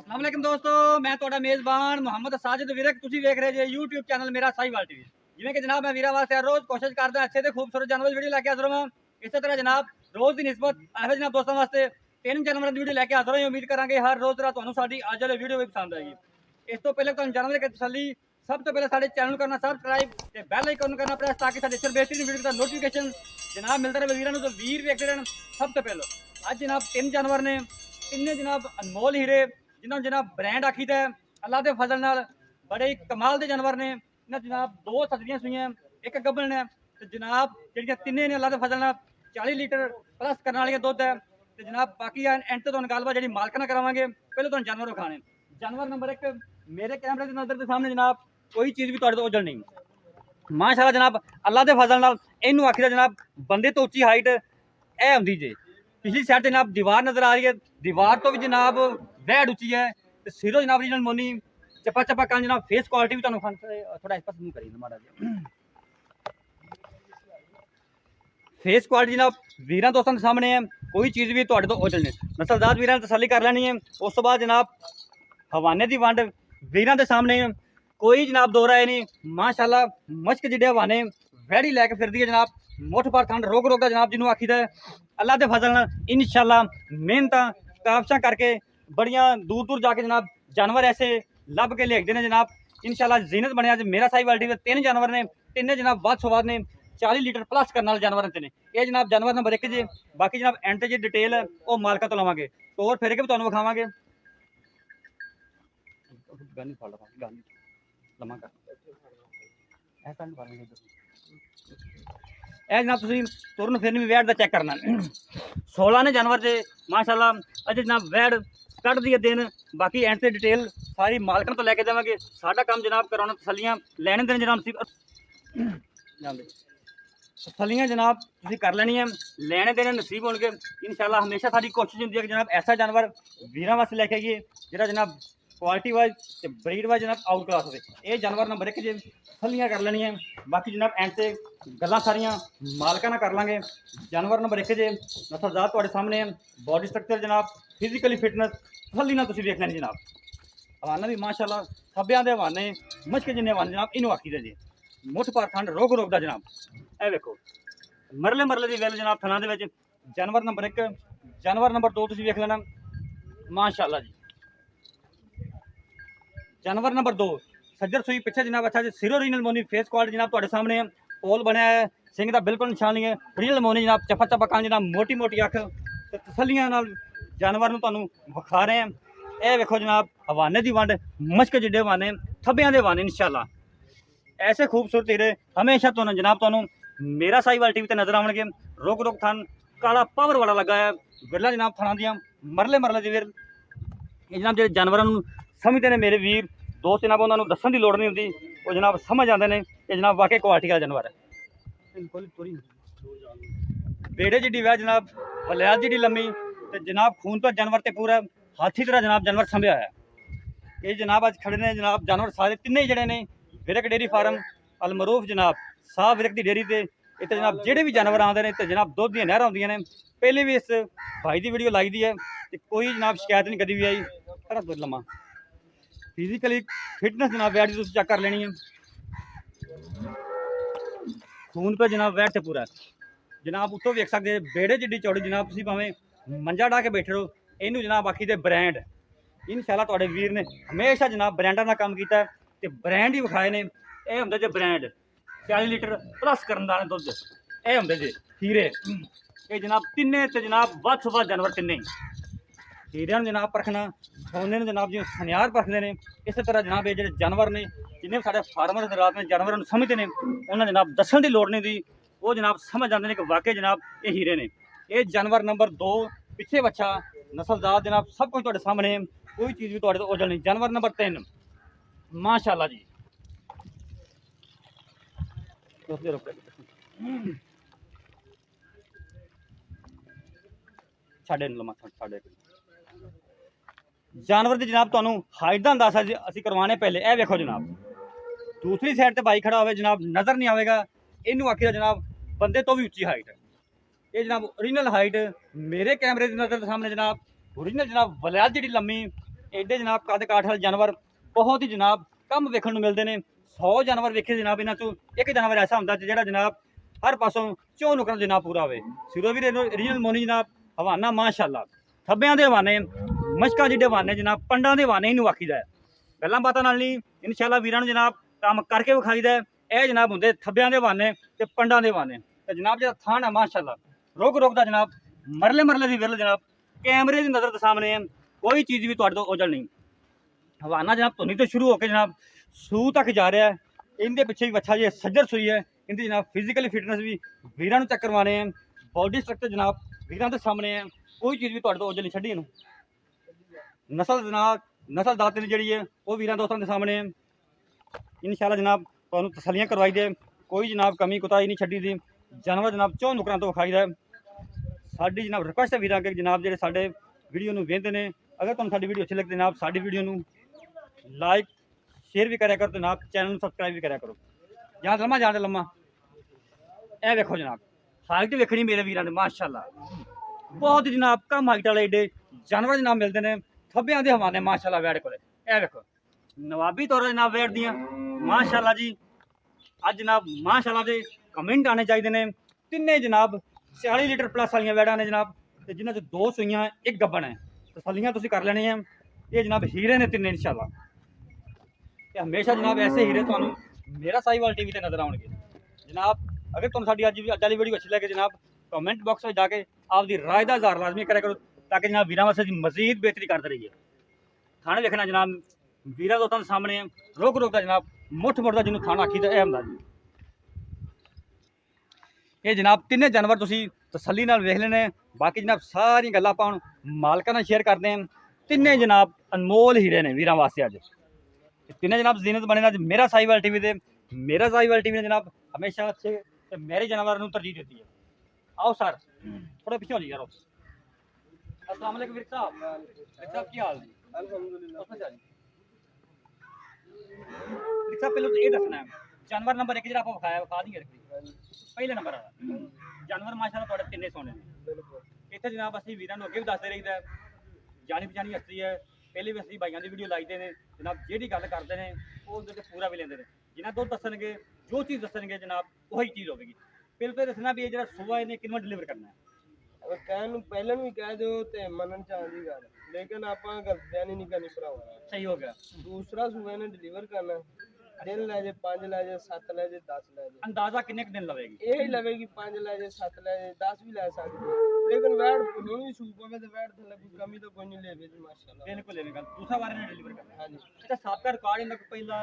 अस्सलाम वालेकुम दोस्तों, मैं ਤੁਹਾਡਾ ਮੇਜ਼ਬਾਨ ਮੁਹੰਮਦ ਸਾजिद ਵਿਰਕ। ਤੁਸੀਂ ਵੇਖ ਰਹੇ ਜੇ YouTube ਚੈਨਲ ਮੇਰਾ ਸਾਈਵਾਲ ਟੀਵੀ। ਜਿਵੇਂ ਕਿ ਜਨਾਬ ਮੈਂ ਵੀਰਾਂ ਵਾਸਤੇ ਹਰ ਰੋਜ਼ ਕੋਸ਼ਿਸ਼ ਕਰਦਾ ਅੱਛੇ ਤੇ ਖੂਬਸੂਰਤ ਜਾਨਵਰ ਦੀ ਵੀਡੀਓ ਲੈ ਕੇ ਹਾਜ਼ਰ ਹਾਂ। ਇਸੇ ਤਰ੍ਹਾਂ ਜਨਾਬ ਰੋਜ਼ ਦੀ ਨਿਸਬਤ ਇਹੋ ਜਨਾਬ ਦੋਸਤਾਂ ਵਾਸਤੇ 3 ਜਾਨਵਰਾਂ ਦੀ ਵੀਡੀਓ ਲੈ ਕੇ ਹਾਜ਼ਰ ਹਾਂ। ਉਮੀਦ ਕਰਾਂਗੇ ਹਰ ਰੋਜ਼ ਤਰ੍ਹਾਂ ਤੁਹਾਨੂੰ ਸਾਡੀ ਅੱਜ ਵਾਲੀ ਵੀਡੀਓ ਵੀ ਪਸੰਦ ਆਏਗੀ। ਇਸ ਤੋਂ ਪਹਿਲੇ ਤੁਹਾਨੂੰ ਜਾਨਵਰ ਦੀ ਤਸੱਲੀ ਸਭ ਤੋਂ ਪਹਿਲੇ ਸਾਡੇ ਚੈਨਲ ਨੂੰ ਕਰਨਾ ਸਬਸਕ੍ਰਾਈਬ ਤੇ ਬੈਲ ਆਈਕਨ ਕਰਨਾ ਪ੍ਰੈਸ ਤਾਂ ਕਿ ਸਾਡੇ ਇਸ ਬੇਹਤਰੀਨ ਵੀਡੀਓ ਦਾ ਨੋਟੀਫਿਕੇਸ਼ਨ ਜਨਾਬ ਮਿਲਦਾ ਰਹੇ ਵੀਰਾਂ ਨੂੰ। तो वीर ਵੇਖਦੇ ਰਹਿਣ। ਸਭ ਤੋਂ ਪਹਿਲਾਂ ਅੱਜ ਜਨਾਬ 3 ਜਾਨਵਰ ਨੇ, ਤਿੰਨੇ ਜਨਾਬ ਅਨਮੋਲ ਹੀਰੇ जिन्होंने जनाब ब्रांड आखी है। अल्लाह के फजल नाल बड़े ही कमाल के जानवर ने। इन्हें जनाब 2 सदरियां सुइयां एक गब्बन ने तो जनाब जिहड़ियां तिन्ने ने अल्लाह के फजल नाल 40 लीटर प्लस करने वाली दुध है। तो जनाब बाकी एंड तो गलबात जी मालक ना करावांगे। पहले तो जानवर विखाने। जानवर नंबर 1 मेरे कैमरे की नज़र के सामने जनाब कोई चीज़ भी तुहाडे तो ओझल नहीं माशाअल्लाह जनाब अल्लाह के फजल नाल इनू आखी जनाब बंदे तो उच्ची हाइट ए हुंदी जे। पिछली साइड जनाब दीवार नज़र आ रही है, दीवार तो भी जनाब वैड उची है। तो सिरों जनाब रीजनल मोनी चपा चपा कान जनाब फेस क्वालिटी भी तुहानूं थोड़ा इस पास मुंह करी माड़ा जी फेस क्वालिटी जनाब वीरां दोस्तों के सामने है। कोई चीज़ भी तुहाडे तो ओझल नहीं। नस्लदार वीरां ने तसल्ली कर लैनी है। उस तो बाद जनाब हवाने की वंड वीरां के सामने है। कोई जनाब दो राय नहीं। माशाअल्लाह मश्क जिहड़े हवाने वैड़ी लैके फिरदी है जनाब। मुठ पर खंड रोग रोग का जनाब जिन्होंने आखीदा है। अल्लाह के फजल नाल इंशाअल्लाह मेहनत काबशा करके बड़ियां दूर दूर जाके जनाब जानवर ऐसे लभ के लेखते हैं जनाब। इंशाअल्लाह जीनत बने। अज मेरा साहिवाल टी 3 जानवर ने, तिने जनाब वध सवाद ने 40 लीटर प्लस करने वाले जानवर ने। ये जनाब जानवर नंबर 1 जे। बाकी जनाब एंड जी डिटेल है वो मालका तो लवांगे तौर फिर के भी तुहानूं विखावांगे। जनाब तुसीं तुरन फिरन भी वैड का चेक करना 16 ने जानवर जे माशाअल्लाह। अजे जनाब वैड कट दी दिन बाकी एंड से डिटेल सारी मालकन तो लैके देवांगे। साडा काम जनाब कराना तसलियां लैने देने जनाब तसलियां जनाब तुसीं कर लैनी है। लैने देने नसीब होणगे इंशाअल्लाह। हमेशा साडी कोशिश हुंदी है कि जनाब ऐसा जानवर वीरां वास्ते लैके आइए जिहड़ा जनाब क्वालिटी वाइज ते ब्रीड वाइज जनाब आउट क्लास होवे। ये जानवर नंबर 1 जे तसलियां कर लैनी है। बाकी जनाब एंड से गल्लां सारियां मालकां नाल कर लांगे। जानवर नंबर 1 जे नस्लदार तुहाडे सामने है। बॉडी स्ट्रक्चर जनाब फिजिकली फिटनेस तसली नाल तुसीं वेख लैनी जनाब। हवाना भी माशाअल्लाह खब्बियां दे हवाने मश्क जिन्ने हवाने जनाब इनू आखी दे जे। मुठ पर खंड रोग रोग दा जनाब। ए वेखो मरले मरले दी वेल जनाब थना दे विच। जानवर नंबर 1 जानवर नंबर 2 तुसीं वेख लेना माशाअल्लाह जी। जानवर नंबर 2 सज्जर सुई पिछे जनाब अच्छा जी सिरो रीनल मोनी फेस क्वालिटी जनाब तुहाडे सामने है। पोल बनया है सिंह का बिल्कुल निशान नहीं है। रीनल मोनी जनाब चपा चपा कान जनाब मोटी मोटी अख ते तसलियां नाल जानवर नूं तुहानूं विखा रहे हैं। यह वेखो जनाब हवाने की वंड मश्क जिड्डे हवाने थब्बियां दे हवाने इंशाअल्लाह। ऐसे खूबसूरत हीरे हमेशा तो जनाब तुहानूं मेरा साहिवाल टीवी ते नजर आउणगे। रोक रोक थन काला पावर वाला लगा है विरला जनाब थना दियां मरले मरले दी विर। ये जनाब जो जानवरों समझते हैं मेरे वीर दोस्त जनाब उन्होंने दसन की लड़ नहीं होती। वो जनाब समझ आते हैं कि जनाब वाकई क्वालिटी का जानवर है। बेड़े जिड्डी वह जनाब वलैत जिड्डी लम्मी तो जनाब खून पर जानवर तो पूरा हाथी तरह जनाब जानवर संभ्या है। ये जनाब अज खड़े ने जनाब जानवर सारे तिन्ने जड़े ने विरक डेयरी फार्म अलमरूफ जनाब साह विरक की डेयरी से इतने जनाब जेडे भी जानवर आते हैं तो जनाब दुध दी नहर आउंदियां ने। पहले भी इस भाई की वीडियो लाई दी है तो कोई जनाब शिकायत नहीं कभी भी आई। खड़ा दुध लम्मा फिजिकली फिटनेस जनाब वैट तुम चेक कर लेनी है। खून पे जनाब वैट से पूरा जनाब उत्तों वेख सकते बेड़े जिड्डी चौड़ी जनाब तुसीं भावें मंजा ढा के बैठे रहो। इनू जनाब आखी दे ब्रांड इंशाअल्लाह तुहाडे वीर ने हमेशा जनाब ब्रांडा का काम किया तो ब्रांड ही विखाए ने। यह होंगे जो ब्रांड 40 लीटर प्लस करने वाले दुध यह होंगे जे हीरे। ये जनाब तिन्ने तो जनाब वध तो वध जानवर तिन्ने हीरिया जनाब परखना सोने जनाब जिवें सनियार परखते हैं। इस तरह जनाब ये जो जानवर ने जिन्हें साढ़े फार्मर रात ने जानवर समझते हैं उन्हें जनाब दसन की लड़ नहीं दी। वो जनाब समझ आते हैं कि वाकई जनाब ये हीरे ने। ये जानवर नंबर 2 पिछे बच्चा नस्लदार जनाब सब कुछ तुहाडे सामने है। कोई चीज़ भी तुहाडे तो ओझल नहीं। जानवर नंबर 3 माशाअल्लाह जी साढ़े लम्मा साढ़े जानवर की जनाब तुहानूं हाइट का अंदाजा असीं करवाने पहले ए वेखो जनाब दूसरी साइड ते भाई खड़ा होवे जनाब नज़र नहीं आएगा। इनू आखिर जनाब बंदे तो भी उच्ची हाइट है। ये जनाब ओरिजिनल हाइट मेरे कैमरे की नज़र के सामने जनाब ओरिजिनल जनाब वलैत जी लम्मी ਐਡੇ ਜਨਾਬ ਕੱਦ ਕਾਠ ਵਾਲੇ ਜਾਨਵਰ ਬਹੁਤ ਹੀ ਜਨਾਬ ਕੰਮ ਵੇਖਣ ਨੂੰ ਮਿਲਦੇ ਨੇ। 100 ਜਾਨਵਰ ਵੇਖੇ ਜਨਾਬ, ਇਹਨਾਂ ਚੋਂ ਇੱਕ ਜਾਨਵਰ ਐਸਾ ਹੁੰਦਾ ਜਿਹੜਾ ਜਨਾਬ ਹਰ ਪਾਸੋਂ ਚੋਂ ਨੁਕਰਾਂ ਜਨਾਬ ਪੂਰਾ ਹੋਵੇ। ਸਿਰੋਂ ਵੀ ਰੀਜਨਲ ਮੋਨੀ ਜਨਾਬ ਹਵਾਨਾ ਮਾਸ਼ਾਅੱਲਾ, ਥੱਬਿਆਂ ਦੇ ਹਵਾਨੇ, ਮਸ਼ਕਾਂ ਜਿਹੇ ਹਵਾਨੇ ਜਨਾਬ, ਪੰਡਾਂ ਦੇ ਹਵਾਨੇ ਇਹਨੂੰ ਆਖੀਦਾ ਹੈ। ਪਹਿਲਾਂ ਬਾਤਾਂ ਨਾਲ ਨਹੀਂ, ਇਨਸ਼ਾਅੱਲਾ ਵੀਰਾਂ ਨੂੰ ਜਨਾਬ ਕੰਮ ਕਰਕੇ ਵਿਖਾਈਦਾ। ਇਹ ਜਨਾਬ ਹੁੰਦੇ ਥੱਬਿਆਂ ਦੇ ਹਵਾਨੇ ਤੇ ਪੰਡਾਂ ਦੇ ਹਵਾਨੇ। ਤੇ ਜਨਾਬ ਜਿਹੜਾ ਥਾਣ ਹੈ ਮਾਸ਼ਾਅੱਲਾ ਰੁਕ ਰੁਕ ਦਾ ਜਨਾਬ, ਮਰਲੇ ਦੀ ਵਿਰਲ ਜਨਾਬ, ਕੈਮਰੇ ਦੀ ਨਜ਼ਰ ਦੇ ਸਾਹਮਣੇ ਹੈ, ਕੋਈ ਚੀਜ਼ ਵੀ ਤੁਹਾਡੇ ਤੋਂ ਓਝਲ ਨਹੀਂ। ਹਵਾਨਾ ਜਨਾਬ ਧੁਨੀ ਤੋਂ ਸ਼ੁਰੂ ਹੋ ਕੇ ਜਨਾਬ ਸੂ ਤੱਕ ਜਾ ਰਿਹਾ ਹੈ। ਇਹਦੇ ਪਿੱਛੇ ਵੀ ਬੱਚਾ ਜੀ ਸੱਜਰ ਸੂਈ ਹੈ। ਇਹਦੀ ਜਨਾਬ ਫਿਜ਼ੀਕਲੀ ਫਿਟਨੈਸ ਵੀ ਵੀਰਾਂ ਨੂੰ ਚੈੱਕ ਕਰਵਾਉਣੇ ਹੈ। ਬਾਡੀ ਸਟਰਕਚਰ ਜਨਾਬ ਵੀਰਾਂ ਦੇ ਸਾਹਮਣੇ ਹੈ, ਕੋਈ ਚੀਜ਼ ਵੀ ਤੁਹਾਡੇ ਤੋਂ ਓਝਲ ਨਹੀਂ ਛੱਡੀ ਇਹਨੂੰ। ਨਸਲ ਜਨਾਬ ਨਸਲ ਦਾਤਰੀ ਜਿਹੜੀ ਹੈ ਉਹ ਵੀਰਾਂ ਦੋਸਤਾਂ ਦੇ ਸਾਹਮਣੇ ਹੈ। ਇਨਸ਼ਾਅੱਲਾ ਜਨਾਬ ਤੁਹਾਨੂੰ ਤਸੱਲੀਆਂ ਕਰਵਾਈ ਦੇ, ਕੋਈ ਜਨਾਬ ਕਮੀ ਕੁਤਾਹੀ ਨਹੀਂ ਛੱਡੀ ਦੀ। ਜਾਨਵਰ ਜਨਾਬ ਚੌਂ ਨੁਕਰਾਂ ਤੋਂ ਵਿਖਾਈਦਾ। ਸਾਡੀ ਜਨਾਬ ਰਿਕੁਐਸਟ ਹੈ ਵੀਰਾਂ ਅੱਗੇ ਜਨਾਬ ਜਿਹੜੇ ਸਾਡੇ ਵੀਡੀਓ ਨੂੰ ਵੇਖਦੇ ਨੇ, ਅਗਰ ਤੁਹਾਨੂੰ ਸਾਡੀ ਵੀਡੀਓ ਅੱਛੀ ਲੱਗਦੀ ਜਨਾਬ ਸਾਡੀ ਵੀਡੀਓ ਨੂੰ ਲਾਈਕ शेयर भी करा करो तो जनाब चैनल में सबसक्राइब भी करा करो। जहाँ लम्मा ए वेखो जनाब हाइट वेखनी मेरे वीर ने माशाअल्लाह बहुत जनाब कम हाइट वाले एडे जानवर जनाब मिलते हैं थब्बियां दे हवाने माशाअल्लाह वैट को। ए वेखो नवाबी तौर जनाब वैट दियाँ माशाअल्लाह जी। अज जनाब माशाअल्लाह दे कमेंट आने चाहिए ने। तिन्ने जनाब 40 लीटर प्लस वाली वैड़ा ने जनाब, जिन्होंने 2 सूइयां एक गब्बन है। तसल्लियां तुसीं कर लेनी है। ये जनाब हीरे ने तिन्ने इंशाअल्लाह। हमेशा जनाब ऐसे हीरे तो मेरा साहिवाल टीवी नजर आएंगे जनाब। अगर तुम साड़ी अज वाली वीडियो अच्छी लगे जनाब कमेंट बॉक्स में जाके आपकी राय का इजहार लाजमी करा करो ताकि जनाब वीर वास्ते मजीद बेहतरी करते रहिए। थाने देखना जनाब वीर दोस्तों के सामने रुक रुक जनाब मुठ मुठ का जिन्होंने थाना आखी यह होंगे जी। ये जनाब तिने जानवर तुम तसली वेख लेने। बाकी जनाब सारी गल्लां आपां मालकां नाल शेयर करते हैं। तिने जनाब अनमोल हीरे ने वीर वास्ते अज तिने जनाब जीनत बने अज मेरा साहिवाल टीवी दे। मेरा साहिवाल टीवी ने जनाब हमेशा अच्छे ते मेरे जानवर को तरजीह दी है। आओ सर थोड़ा पीछे हो जी यारो। अस्सलाम वालेकुम विरक साहब की हाल जी? अल्हम्दुलिल्लाह। विरक साहब पहले तो ये दसना है जानवर नंबर 1 जो आप विखा देंगे पहले नंबर वाला जानवर माशाअल्लाह थोड़े तिन्ने सोने ने। इतने जनाब असं वीर अगे भी दसते रहीदा जानी पछानी हस्ती है। पहले भी असं भाइयों की वीडियो लाइदे ने जनाब जी गल करते हैं वो पूरा भी लेंगे जिन्हें दुध दसणगे जो चीज़ दसणगे जनाब वही चीज़ होगी। पहले तो दसना भी जो सुबह इन्हें किनों डिलीवर करना है। कहन पहले भी कह दो ते मनन चाहती गल लेकिन आप गलत बयानी नहीं करनी भरावा। सही हो गया। दूसरा सुबह ने डिलीवर करना दिन लै जाए 5 लै जाए 7 लै जाए 10 लै जाए अंदाजा किन्ने दिन लवेगी? यही लवेगी 5 लै जाए 7 लै जाए 10 भी लै सकती लेकिन वैट हुण भी सूप पवे ते वैट थल्ले कोई कमी तो कोई नहीं लेवे जी माशाल्लाह बिल्कुल लेवेगा। दूसरा बार ने डिलीवर करना। हां जी अच्छा साबका रिकॉर्ड इनका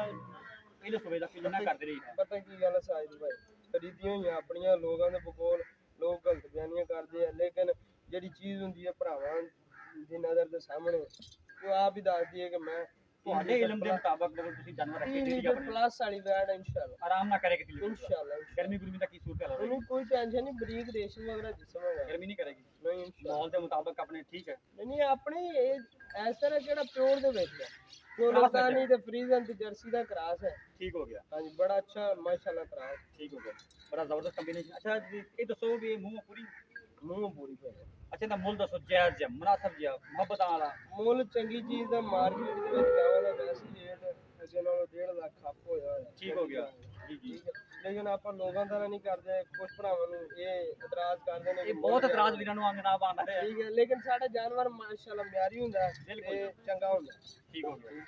पहले सुबह तक कितना करते रही पता की गल साजिद भाई खरीदियां होई अपनियां लोगां दे बकोल लोग गलत बयानियां करदे हैं लेकिन जेड़ी चीज हुंदी है भरावां दी नजर दे सामने वो आप ही दस दिए कि मैं ਤੁਹਾਡੇ ਇਲਮ ਦੇ ਮੁਤਾਬਕ ਅਗਰ ਤੁਸੀਂ ਜਾਨਵਰ ਰੱਖੇ लीटर प्लस वाली वैट इंशाल्लाह आराम ना करे कि इंशाल्लाह गर्मी गुर्मी तक की सूरत है उन्हें कोई टेंशन नहीं बरीक रेशम वगैरह जिसम है गर्मी नहीं करेगी नहीं इंशाल्लाह माहौल के मुताबिक अपने ठीक है नहीं अपने ऐसा ना जेड़ा प्योर दे विच है कोलकानी ते फ्रीजन ते जर्सी दा क्रॉस है। ठीक हो गया। हां जी बड़ा अच्छा माशाल्लाह क्रॉस ठीक हो गया बड़ा जबरदस्त कॉम्बिनेशन। अच्छा ये दसो भी मुंह पूरी पे अच्छा ना मुल दसो जायज जा मुनासिब जा मोहब्बत वाला मुल चंगी चीज दा मार्केट दे विच गावां दा वैसे रेट अगे नालों 1.5 लाख खप होया है। ठीक हो गया जी जी। लेकिन आप लोगों दा नहीं करदे कुछ भरावां नु ये इतराज करदे ने ये बहुत इतराज वीरां नु जनाब आंदा है। ठीक है लेकिन साडा जानवर माशाल्लाह म्यारी हुंदा है ते चंगा हुंदा। ठीक हो गया।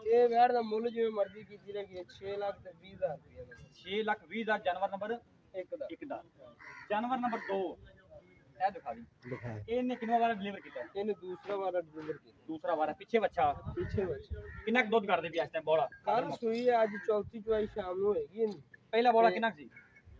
ये वैट दा मुल जिवें मर्जी कीती लगी 6 लाख ते 20 हज़ार रुपया 6 लाख 20 हज़ार जानवर नंबर 1 दा। जानवर नंबर 2 ए दिखा दी इन्हें कितना बार डिलीवर किया? इन्हें दूसरा बार डिलीवर किया। दूसरा बार पीछे बच्चा पीछे बच्चा कितना दूध कर दे इस टाइम बोला कल सुई है आज चौथी चुवाई शाम ਨੂੰ ਹੋਏਗੀ। पहला बोला कितना सी?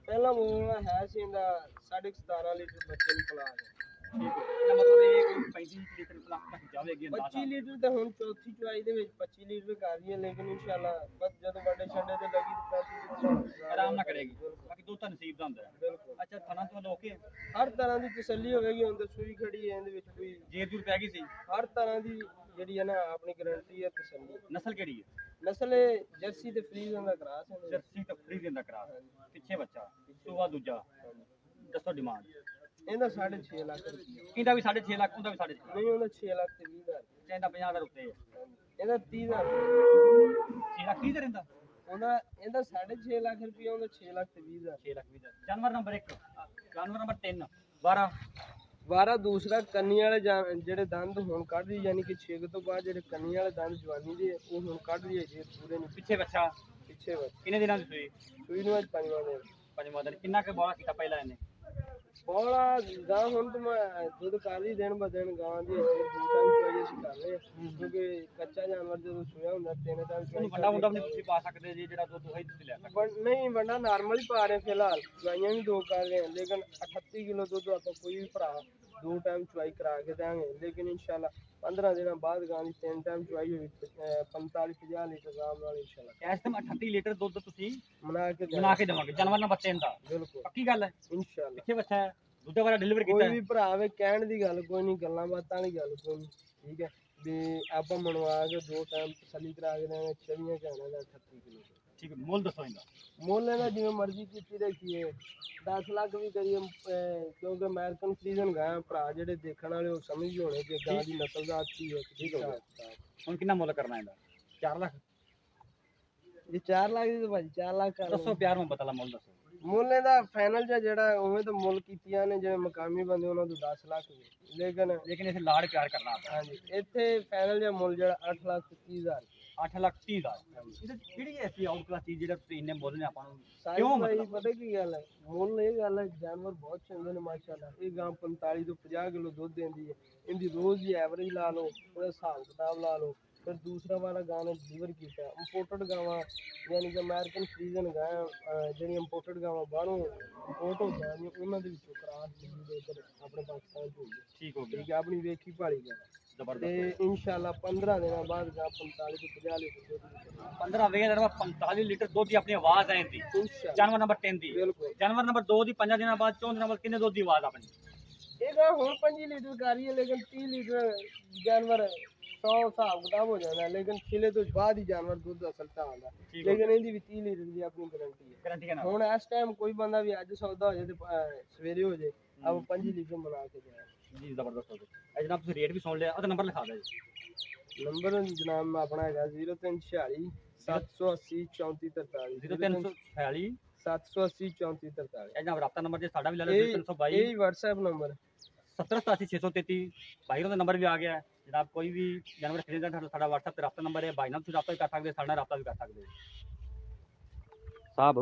पहला बोला है सी इंदा 17.5 लीटर बच्चे ਨੂੰ ਪਿਲਾ ਦੇ। ठीक है इसका मतलब ये 35 लीटर प्लस तक जावेगी अंदाजा 25 लीटर ਤੇ ਹੁਣ ਚੌਥੀ ਚੁਵਾਈ ਦੇ ਵਿੱਚ 25 ਲੀਟਰ ਕਰ ਰਹੀ ਹੈ लेकिन इंशाल्लाह बस ਜਦੋਂ ਵੱਡੇ ਛੱਡੇ ਤੇ ਲੱਗੀ ਤੇ 35 आराम ना करेगी बाकी दूध तो नसीब दा ਹੁੰਦਾ है। ਬਿਲਕੁਲ अच्छा थाना तो लोके ਹਰ ਤਰ੍ਹਾਂ ਦੀ ਤਸੱਲੀ ਹੋਵੇਗੀ ਹੁਣ ਤੇ ਸੂਈ ਖੜੀ ਹੈ ਇਹਦੇ ਵਿੱਚ ਕੋਈ जेर जूर पै गई सी ਹਰ ਤਰ੍ਹਾਂ ਦੀ ਜਿਹੜੀ ਹੈ ਨਾ ਆਪਣੀ ਗਾਰੰਟੀ ਹੈ ਤਸੱਲੀ। नस्ल केड़ी है? ਨਸਲ ਜਰਸੀ ਤੇ ਫਰੀਜ਼ਨ ਦਾ ਕਰਾਸ ਹੈ। जर्सी तो फ्री देंदा करा पीछे बच्चा सुवा दूजा दसो डिमांड ਇਹਦਾ 6.5 ਲੱਖ ਰੁਪਏ इंदा भी 6.5 लाख उंदा भी 6.5 ਨਹੀਂ ਉਹਦਾ 6 ਲੱਖ ਤੇ 20 ਹਜ਼ਾਰ चाहता 50 हज़ार उत्ते है। ਇਹਦਾ 30,000 6 ਲੱਖ 20 ਦਾ ਰਹਿੰਦਾ ਉਹਦਾ ਇਹਦਾ 6.5 ਲੱਖ ਰੁਪਇਆ ਉਹਦਾ 6 ਲੱਖ ਤੇ 20,000 6 ਲੱਖ 20 ਦਾ। ਜਾਨਵਰ ਨੰਬਰ 1, ਜਾਨਵਰ ਨੰਬਰ 3 12 12 ਦੂਸਰਾ ਕੰਨੀ ਵਾਲੇ ਜਿਹੜੇ ਦੰਦ ਹੁਣ ਕੱਢ ਲਈ, ਯਾਨੀ ਕਿ 6 ਤੋਂ ਬਾਅਦ ਜਿਹੜੇ ਕੰਨੀ ਵਾਲੇ ਦੰਦ ਜਵਾਨੀ ਦੇ ਉਹ ਹੁਣ ਕੱਢ ਲਈਏ ਜੀ ਪੂਰੇ ਨੂੰ। ਪਿੱਛੇ ਬੱਚਾ ਪਿੱਛੇ ਬਸ ਕਿੰਨੇ ਦਿਨਾਂ ਦੀ ਸੂਈ? ਸੂਈ ਨੂੰ ਅੱਜ 5ਵਾਂ ਦਿਨ। ਪੰਜਵਾਂ ਦਿਨ। ਕਿੰਨਾ ਕੁ ਬੋਲਾ ਕੀਤਾ ਪਹਿਲਾਂ ਇਹਨੇ? ਬੋਲਾ ਗਾਂ ਹੁਣ ਤਾਂ ਮੈਂ ਦੁੱਧ ਕਰ ਹੀ ਦਿਨ ਬ ਦਿਨ ਗਾਂ ਦੀ 2 ਟਾਈਮ ਚਵਾਈ ਅਸੀਂ ਕਰ ਰਹੇ ਹਾਂ, ਕਿਉਂਕਿ ਕੱਚਾ ਜਾਨਵਰ ਜਦੋਂ ਸੋਇਆ ਹੁੰਦਾ 3 ਟਾਈਮ ਉਹਨੂੰ ਵੱਡਾ ਮੁੰਡਾ ਵੀ ਤੁਸੀਂ ਪਾ ਸਕਦੇ ਜੀ, ਜਿਹੜਾ ਦੁੱਧ ਉਹੀ ਤੁਸੀਂ ਲੈ ਸਕਦੇ। ਨਹੀਂ ਵੱਡਾ ਨਾਰਮਲ ਹੀ ਪਾ ਰਹੇ ਫਿਲਹਾਲ, ਚਵਾਈਆਂ ਵੀ 2 ਕਰ ਰਹੇ ਹਾਂ, ਲੇਕਿਨ 38 ਕਿਲੋ ਦੁੱਧ ਆਪਾਂ ਕੋਈ ਵੀ ਭਰਾ 2 ਟਾਈਮ ਚਵਾਈ ਕਰਾ ਕੇ ਦੇਵਾਂਗੇ। ਲੇਕਿਨ ਇਨਸ਼ਾਅੱਲਾ 15 ਦਿਨਾਂ ਬਾਅਦ ਗਾਂ ਦੀ 3 ਟਾਈਮ ਚਵਾਈ ਹੋਈ 45-50 ਲੀਟਰ ਆਰਾਮ ਨਾਲ ਇਨਸ਼ਾਅੱਲਾ। ਇਸ ਟਾਈਮ 38 ਲੀਟਰ ਦੁੱਧ ਤੁਸੀਂ ਬਣਾ ਕੇ ਦੇਵਾਂਗੇ। ਜਾਨਵਰ ਨੰਬਰ 3 ਦਾ ਬਿਲਕੁਲ ਪੱਕੀ ਗੱਲ ਹੈ? ਇਨਸ਼ਾਅੱਲਾ। ਪਿੱਛੇ ਬੱਚਾ ਹੈ, ਦੁੱਧ ਵਾਲਾ ਡਿਲੀਵਰ ਕੀਤਾ ਕੋਈ ਹੈ? ਵੀ ਭਰਾ ਆਵੇ ਕਹਿਣ ਦੀ ਗੱਲ ਕੋਈ ਨਹੀਂ, ਗੱਲਾਂ ਬਾਤਾਂ ਵਾਲੀ ਗੱਲ ਕੋਈ ਨਹੀਂ, ਠੀਕ ਹੈ ਵੀ ਆਪਾਂ ਮਨਵਾ ਕੇ 2 ਟਾਈਮ ਤਸੱਲੀ ਕਰਾ ਕੇ ਦੇਵਾਂਗੇ। 24 ਘੰਟਿਆਂ ਦਾ 38 ਕਿਲੋ। ਠੀਕ ਹੈ, ਮੁੱਲ ਦੱਸੋ ਇਹਦਾ। ਮੁੱਲ ਇਹਦਾ ਜਿਵੇਂ ਮਰਜ਼ੀ ਕੀਤੀ ਰੱਖੀਏ, 10 ਲੱਖ ਵੀ ਕਰੀਏ, ਕਿਉਂਕਿ ਅਮਰੀਕਨ ਫਰੀਜ਼ਨ ਗਾਂ ਭਰਾ ਜਿਹੜੇ ਦੇਖਣ ਵਾਲੇ ਉਹ ਸਮਝ ਹੀ ਹੋਣੇ ਕਿ ਗਾਂ ਦੀ ਨਸਲ ਦਾ ਅੱਛੀ ਹੈ। ਠੀਕ ਹੋ ਗਿਆ। ਹੁਣ ਕਿੰਨਾ ਮੁੱਲ ਕਰਨਾ ਇਹਦਾ? 4 ਲੱਖ? ਜੇ 4 ਲੱਖ ਦੀ ਤਾਂ ਭਾਜੀ 4 ਲੱਖ ਕਰ ਦੱਸੋ ਪਿਆਰ ਮੁਹੱਬਤ ਵਾਲਾ ਮੁੱਲ ਦੱਸੋ। ਮੁੱਲ ਇਹਦਾ ਫਾਈਨਲ ਜਿਹੜਾ ਉਵੇਂ ਤਾਂ ਮੁੱਲ ਕੀਤੀਆਂ ਨੇ ਜਿਹੜੇ ਮਕਾਮੀ ਬੰਦੇ ਉਹਨਾਂ ਤੋਂ 10 ਲੱਖ ਵੀ, ਲੇਕਿਨ ਇਥੇ ਲਾੜ ਪਿਆਰ ਕਰਨਾ ਆਉਂਦਾ। ਹਾਂਜੀ ਇੱਥੇ ਫਾਈਨਲ ਜਿਹਾ ਮੁੱਲ ਜਿਹੜਾ 8 ਲੱਖ 30 ਹਜ਼ਾਰ। 8 ਲੱਖ 30 ਹਜ਼ਾਰ। ਇਹਦੇ ਕਿਹੜੀ ਐਸੀ ਆਊਟ ਕਲਾਸ ਚੀਜ਼ ਜਿਹੜਾ ਤੁਸੀਂ ਇੰਨੇ ਮੁੱਲ ਨੇ ਆਪਾਂ ਨੂੰ? ਕਿਉਂ ਪਤਾ ਕੀ ਗੱਲ ਹੈ, ਮੁੱਲ ਇਹ ਗੱਲ ਹੈ ਜਾਨਵਰ ਬਹੁਤ ਚੰਗੇ ਨੇ ਮਾਸ਼ਾਅੱਲਾ। ਇਹ ਗਾਂ 45 ਤੋਂ 50 ਕਿਲੋ ਦੁੱਧ ਦਿੰਦੀ ਹੈ, ਇਹਦੀ ਰੋਜ਼ ਦੀ ਐਵਰੇਜ ਲਾ ਲਓ, ਉਹਦਾ ਹਿਸਾਬ ਕਿਤਾਬ ਲਾ ਲਓ। ਫਿਰ ਦੂਸਰਾ ਵਾਲਾ ਗਾਂ ਨੇ ਡਿਲੀਵਰ ਕੀਤਾ ਇੰਪੋਰਟਡ ਗਾਵਾਂ, ਯਾਨੀ ਕਿ ਅਮਰੀਕਨ ਫਰੀਜ਼ਨ ਗਾਂ ਜਿਹੜੀਆਂ ਇੰਪੋਰਟਡ ਗਾਵਾਂ ਬਾਹਰੋਂ ਇੰਪੋਰਟ ਹੋ ਜਾਂਦੀਆਂ ਉਹਨਾਂ ਦੇ ਵਿੱਚੋਂ ਕਰਾਸ ਦੇ ਇੱਧਰ ਆਪਣੇ ਪਾਕਿਸਤਾਨ ਚ ਹੋਈ ਹੈ। ਠੀਕ ਹੋ ਗਿਆ, ਠੀਕ ਹੈ, ਆਪਣੀ ਵੇਖੀ ਭਾਲੀ ਗਾਂ। ਤੇ ਇਨਸ਼ਾਅੱਲਾ 15 ਦਿਨਾਂ ਬਾਅਦ ਗਾਂ 45 ਤੋਂ 50 ਲੀਟਰ ਦੁੱਧ 15-20 ਦਿਨਾਂ ਬਾਅਦ 45 ਲੀਟਰ ਦੁੱਧ ਦੀ ਆਪਣੀ ਆਵਾਜ਼ ਆਏਗੀ। ਇਨਸ਼ਾਅੱਲਾ। ਜਾਨਵਰ ਨੰਬਰ 3 ਦੀ। ਬਿਲਕੁਲ। ਜਾਨਵਰ ਨੰਬਰ 2 ਦੀ 5 ਦਿਨਾਂ ਬਾਅਦ 4 ਦਿਨਾਂ ਬਾਅਦ ਕਿੰਨੇ ਦੁੱਧ ਦੀ ਆਵਾਜ਼ ਆਪਣੀ? ਇਹ ਗਾਂ ਹੁਣ 5 ਲੀਟਰ ਕਰ ਰਹੀ ਹੈ, ਲੇਕਿਨ 30 ਲੀਟਰ ਜਾਨਵਰ 100 ਹਿਸਾਬ ਕਿਤਾਬ ਹੋ ਜਾਂਦਾ, ਲੇਕਿਨ ਖਿਲੇ ਤੋਂ ਬਾਅਦ ਹੀ ਜਾਨਵਰ ਦੁੱਧ ਅਸਲ ਤਾਂ ਆਉਂਦਾ। ਲੇਕਿਨ ਇਹਦੀ ਵੀ 30 ਲੀਟਰ ਦੀ ਆਪਣੀ ਗਾਰੰਟੀ ਹੈ। ਗਾਰੰਟੀ ਹੈ ਨਾ? ਹੁਣ ਇਸ ਟਾਈਮ ਕੋਈ ਬੰਦਾ ਵੀ ਅੱਜ ਸੌਦਾ ਹੋ ਜਾਏ ਤੇ ਸਵੇਰੇ ਹੋ ਜਾਏ, ਆਪ 5 ਲੀਟਰ ਬਣਾ ਕੇ ਜਾਏ ਜੀ। ਜ਼ਬਰਦਸਤ ਹੋ ਗਿਆ। ਜਨਾਬ ਤੁਸੀਂ ਰੇਟ ਵੀ ਸੁਣ ਲਿਆ, ਉਹਦਾ ਨੰਬਰ ਲਿਖਾ ਦਿਓ ਜੀ। ਨੰਬਰ ਜਨਾਬ ਆਪਣਾ ਹੈਗਾ 0346 780 3443 0346 780 3443। ਇਹ ਜਨਾਬ ਰਾਬਤਾ ਨੰਬਰ ਜੇ ਸਾਡਾ ਵੀ ਲੈ ਲਓ 0322 ਇਹ WhatsApp ਨੰਬਰ 7087 633 ਬਾਈ ਦਾ ਨੰਬਰ ਵੀ ਆ ਗਿਆ ਹੈ। ਜਨਾਬ ਕੋਈ ਵੀ ਜਾਨਵਰ ਖਰੀਦਣਾ ਸਾਡਾ WhatsApp ਤੇ ਰਾਬਤਾ ਨੰਬਰ ਹੈ, ਬਾਈ ਨਾਲ ਤੁਸੀਂ ਰਾਬਤਾ ਵੀ ਕਰ ਸਕਦੇ, ਸਾਡੇ ਨਾਲ ਰਾਬਤਾ ਵੀ ਕਰ ਸਕਦੇ ਸਾਹਿਬ।